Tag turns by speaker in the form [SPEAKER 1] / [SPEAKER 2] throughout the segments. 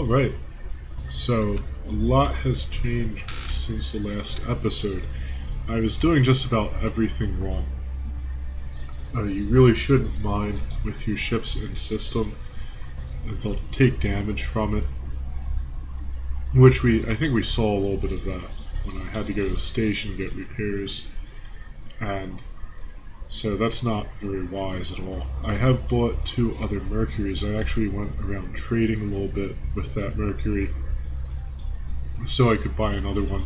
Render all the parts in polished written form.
[SPEAKER 1] Alright, so a lot has changed since the last episode. I was doing just about everything wrong. You really shouldn't mine with your ships in system. They'll take damage from it. Which I think we saw a little bit of that when I had to go to the station and get repairs. And so that's not very wise at all. I have bought 2 other Mercuries. I actually went around trading a little bit with that Mercury so I could buy another one.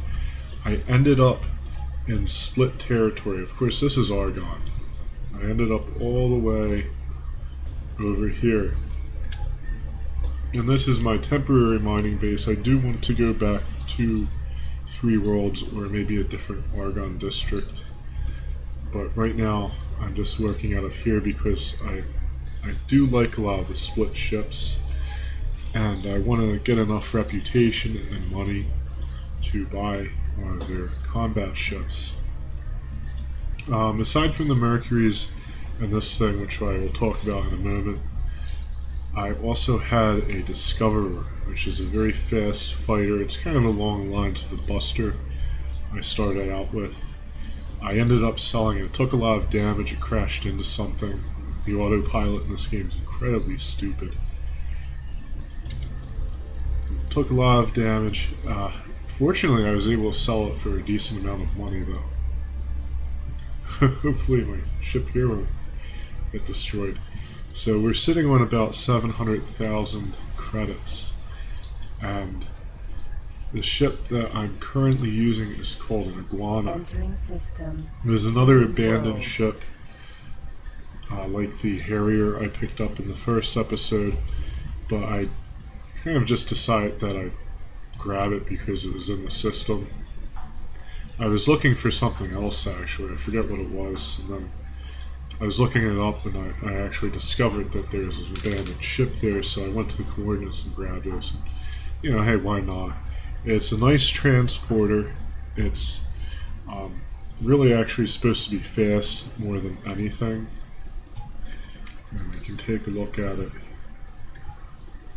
[SPEAKER 1] I ended up in split territory. Of course, this is Argon. I ended up all the way over here. And this is my temporary mining base. I do want to go back to 3 Worlds or maybe a different Argon district. But right now, I'm just working out of here because I do like a lot of the split ships, and I want to get enough reputation and money to buy one of their combat ships. Aside from the Mercuries and this thing, which I will talk about in a moment, I also had a Discoverer, which is a very fast fighter. It's kind of along the lines of the Buster I started out with. I ended up selling it. It took a lot of damage. It crashed into something. The autopilot in this game is incredibly stupid. It took a lot of damage. Fortunately, I was able to sell it for a decent amount of money, though. Hopefully my ship here won't get destroyed. So we're sitting on about 700,000 credits. And the ship that I'm currently using is called an Iguana. There's another abandoned ship, like the Harrier I picked up in the first episode, but I kind of just decided that I'd grab it because it was in the system. I was looking for something else actually, I forget what it was, and then I was looking it up and I actually discovered that there's an abandoned ship there, so I went to the coordinates and grabbed it. And, you know, hey, why not? It's a nice transporter. It's really actually supposed to be fast more than anything. And we can take a look at it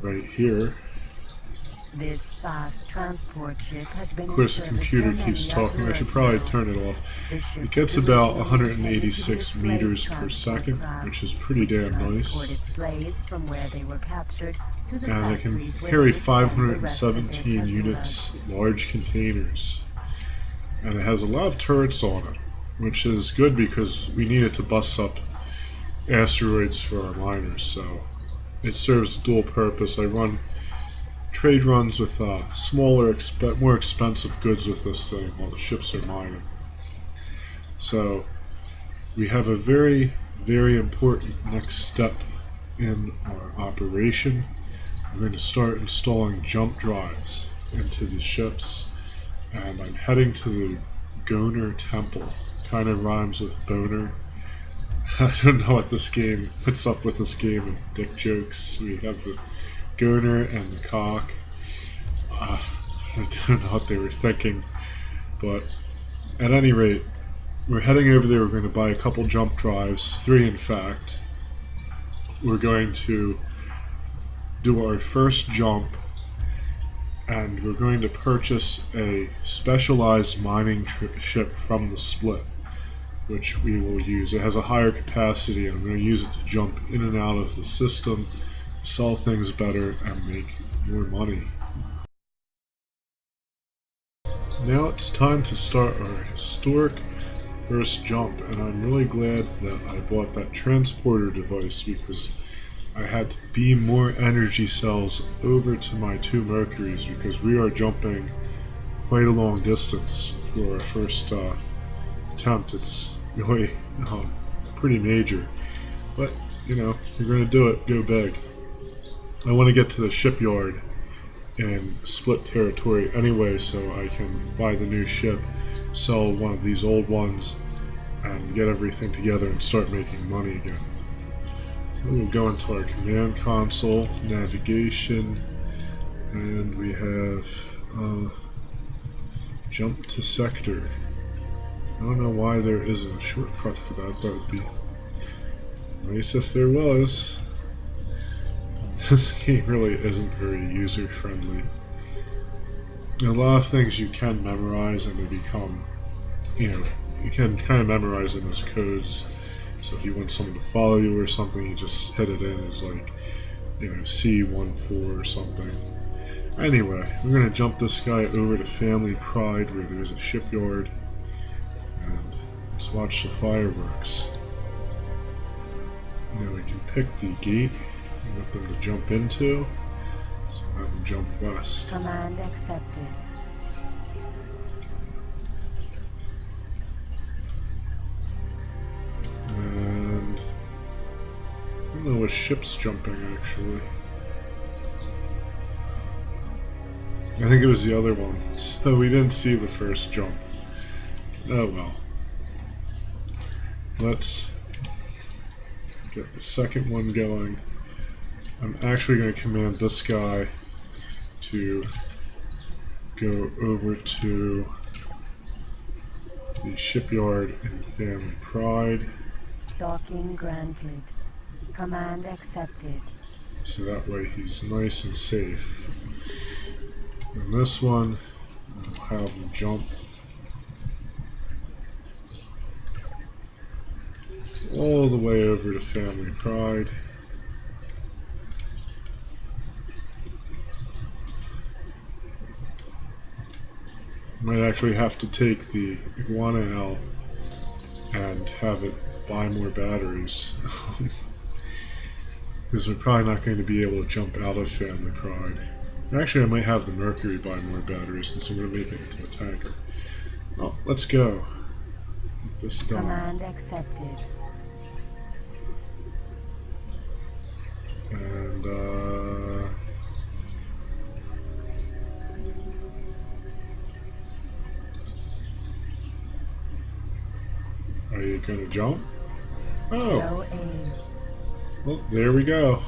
[SPEAKER 1] right here.
[SPEAKER 2] This fast transport ship has been
[SPEAKER 1] of course, the computer keeps talking. I should probably turn it off. It gets about 186 meters per second, which is pretty damn nice. And it can carry 517 units, large containers. And it has a lot of turrets on it, which is good because we need it to bust up asteroids for our miners. So it serves a dual purpose. I run trade runs with smaller, more expensive goods with this thing while the ships are mining. So we have a very, very important next step in our operation. We're going to start installing jump drives into the ships, and I'm heading to the Goner Temple. Kind of rhymes with boner. I don't know what's up with this game of dick jokes. We have the Goner and the cock. I don't know what they were thinking, but at any rate, we're heading over there. We're going to buy a couple jump drives, 3 in fact. We're going to do our first jump, and we're going to purchase a specialized mining ship from the split, which we will use. It has a higher capacity, and I'm going to use it to jump in and out of the system, sell things better, and make more money. Now it's time to start our historic first jump, and I'm really glad that I bought that transporter device because I had to beam more energy cells over to my 2 Mercuries because we are jumping quite a long distance for our first attempt. It's really pretty major, but you know, you're going to do it, go big. I want to get to the shipyard in split territory anyway, so I can buy the new ship, sell one of these old ones, and get everything together and start making money again. We'll go into our command console, navigation, and we have jump to sector. I don't know why there isn't a shortcut for that. That would be nice if there was. This game really isn't very user-friendly. A lot of things you can memorize and they become, you can kind of memorize them as codes. So if you want someone to follow you or something, you just hit it in as like, C14 or something. Anyway, we're going to jump this guy over to Family Pride where there's a shipyard. And let's watch the fireworks. Now we can pick the gate we want them to jump into. So have them jump west.
[SPEAKER 2] Command accepted.
[SPEAKER 1] And I don't know what ship's jumping actually. I think it was the other one. So we didn't see the first jump. Oh well. Let's get the second one going. I'm actually going to command this guy to go over to the shipyard in Family Pride.
[SPEAKER 2] Docking granted. Command accepted.
[SPEAKER 1] So that way he's nice and safe. And this one, I'll have him jump all the way over to Family Pride. Might actually have to take the iguana out and have it buy more batteries. Because we're probably not going to be able to jump out of Family Pride. Actually, I might have the Mercury buy more batteries since I'm going to make it into a tanker. Well, let's go. Get this done.
[SPEAKER 2] Command accepted.
[SPEAKER 1] And, are you going to jump? Oh!
[SPEAKER 2] No aim.
[SPEAKER 1] Well, there we go.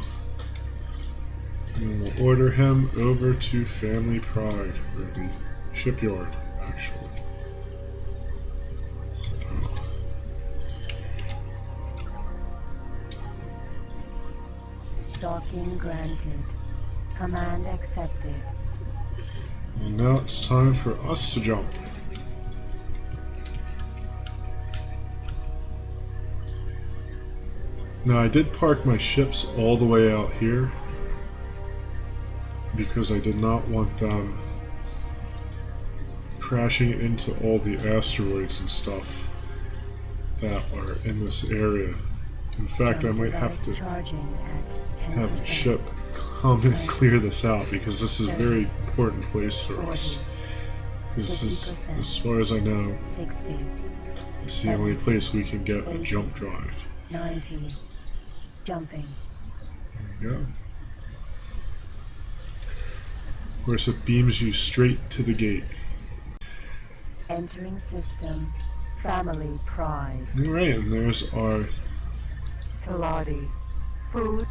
[SPEAKER 1] And we'll order him over to Family Pride, or the shipyard, actually.
[SPEAKER 2] Docking granted. Command accepted.
[SPEAKER 1] And now it's time for us to jump. Now I did park my ships all the way out here because I did not want them crashing into all the asteroids and stuff that are in this area. In fact, I might have to have a ship come and clear this out because this is a very important place for us. This is, as far as I know,
[SPEAKER 2] 60,
[SPEAKER 1] it's the only place we can get a jump drive.
[SPEAKER 2] 90. Jumping.
[SPEAKER 1] There you go. Of course, it beams you straight to the gate.
[SPEAKER 2] Entering system. Family Pride.
[SPEAKER 1] Alright, and there's our
[SPEAKER 2] Talati. Food.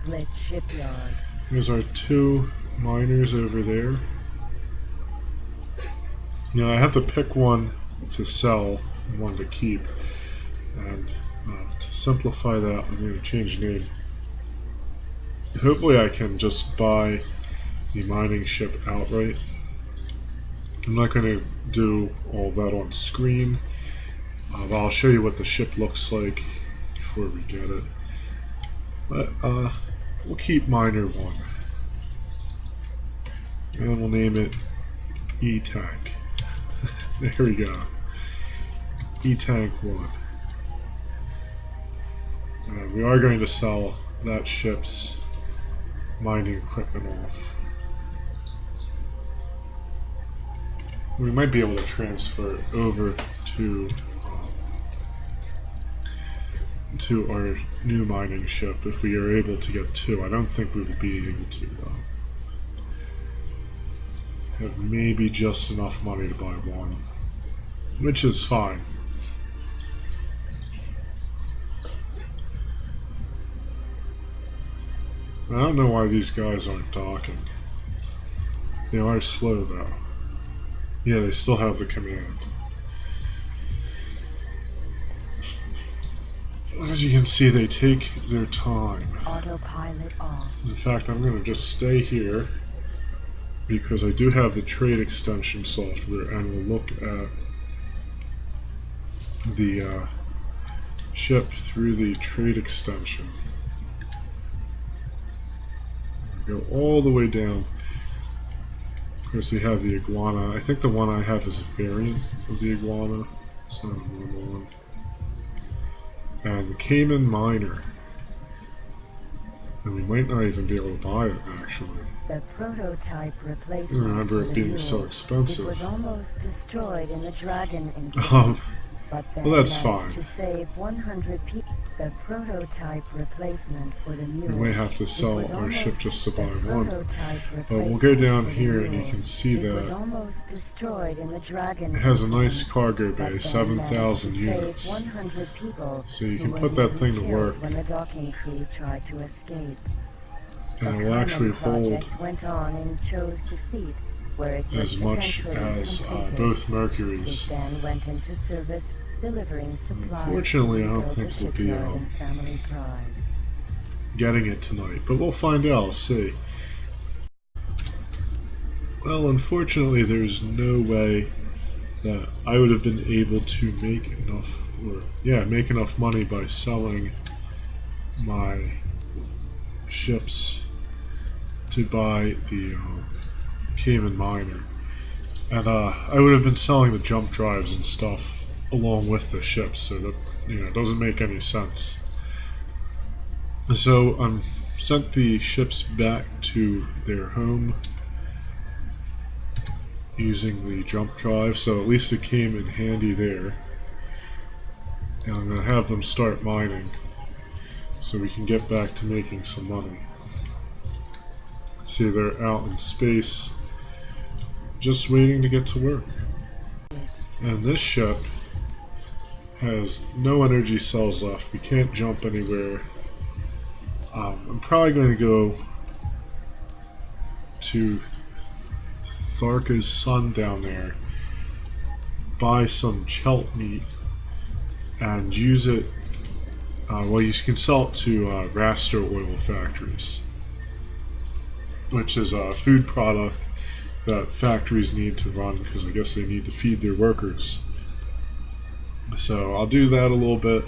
[SPEAKER 2] Split shipyard.
[SPEAKER 1] There's our two miners over there. Now I have to pick one to sell and one to keep. And to simplify that, I'm going to change name. Hopefully I can just buy the mining ship outright. I'm not going to do all that on screen. But I'll show you what the ship looks like before we get it. But we'll keep Miner 1. And we'll name it E-Tank. There we go. E-Tank 1. We are going to sell that ship's mining equipment off. We might be able to transfer it over to our new mining ship if we are able to get two. I don't think we will be able to though. Have maybe just enough money to buy one, which is fine. I don't know why these guys aren't docking. They are slow though. Yeah, they still have the command. as you can see, they take their time.
[SPEAKER 2] Autopilot off.
[SPEAKER 1] In fact, I'm going to just stay here because I do have the trade extension software, and we'll look at the ship through the trade extension. Go all the way down. Of course, we have the iguana. I think the one I have is a variant of the iguana. It's not a normal one. And the Cayman Miner. And we might not even be able to buy it, actually.
[SPEAKER 2] The prototype
[SPEAKER 1] I
[SPEAKER 2] replacement.
[SPEAKER 1] remember
[SPEAKER 2] for
[SPEAKER 1] it
[SPEAKER 2] the
[SPEAKER 1] being
[SPEAKER 2] mule.
[SPEAKER 1] so expensive.
[SPEAKER 2] It was almost destroyed in the Dragon incident. But then
[SPEAKER 1] well, that's
[SPEAKER 2] managed
[SPEAKER 1] fine.
[SPEAKER 2] to save 100 people. The prototype replacement for the mule.
[SPEAKER 1] We may have to
[SPEAKER 2] It
[SPEAKER 1] sell
[SPEAKER 2] was
[SPEAKER 1] our ship
[SPEAKER 2] almost
[SPEAKER 1] just to buy
[SPEAKER 2] the
[SPEAKER 1] one.
[SPEAKER 2] prototype
[SPEAKER 1] But we'll
[SPEAKER 2] replacement
[SPEAKER 1] go down
[SPEAKER 2] for the
[SPEAKER 1] here and you
[SPEAKER 2] mule.
[SPEAKER 1] can see
[SPEAKER 2] It was
[SPEAKER 1] that
[SPEAKER 2] almost destroyed in the Dragon
[SPEAKER 1] it has a nice
[SPEAKER 2] incident.
[SPEAKER 1] cargo
[SPEAKER 2] But
[SPEAKER 1] bay,
[SPEAKER 2] then
[SPEAKER 1] 7,000
[SPEAKER 2] managed to
[SPEAKER 1] units.
[SPEAKER 2] save 100 people
[SPEAKER 1] So you
[SPEAKER 2] who
[SPEAKER 1] can
[SPEAKER 2] were
[SPEAKER 1] put that
[SPEAKER 2] even
[SPEAKER 1] thing to
[SPEAKER 2] killed
[SPEAKER 1] work.
[SPEAKER 2] when the docking crew tried to escape.
[SPEAKER 1] And it
[SPEAKER 2] The
[SPEAKER 1] will actually
[SPEAKER 2] Carmen
[SPEAKER 1] hold
[SPEAKER 2] project went on in Cho's defeat, where it was
[SPEAKER 1] as much
[SPEAKER 2] eventually
[SPEAKER 1] as
[SPEAKER 2] completed.
[SPEAKER 1] both
[SPEAKER 2] It
[SPEAKER 1] Mercuries.
[SPEAKER 2] then went into service, delivering supplies.
[SPEAKER 1] Unfortunately, I
[SPEAKER 2] to
[SPEAKER 1] don't
[SPEAKER 2] rebuild
[SPEAKER 1] think
[SPEAKER 2] the
[SPEAKER 1] we'll be
[SPEAKER 2] shipyard in Family Pride.
[SPEAKER 1] getting it tonight, but we'll find out. I'll see. Well, unfortunately, there's no way that I would have been able to make enough money by selling my ships to buy the Cayman Miner, and I would have been selling the jump drives and stuff along with the ships, so that it doesn't make any sense. So sent the ships back to their home using the jump drive, so at least it came in handy there. And I'm going to have them start mining so we can get back to making some money. See, they're out in space just waiting to get to work. And this ship has no energy cells left. We can't jump anywhere. I'm probably going to go to Tharka's son down there, buy some chelt meat, and use it. Well, you can sell it to Raster oil factories, which is a food product that factories need to run because I guess they need to feed their workers. So I'll do that a little bit,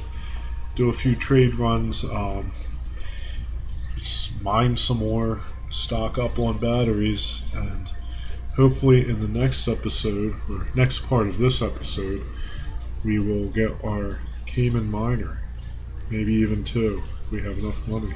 [SPEAKER 1] do a few trade runs, mine some more, stock up on batteries, and hopefully in the next episode, or next part of this episode, we will get our Cayman Miner. Maybe even two, if we have enough money.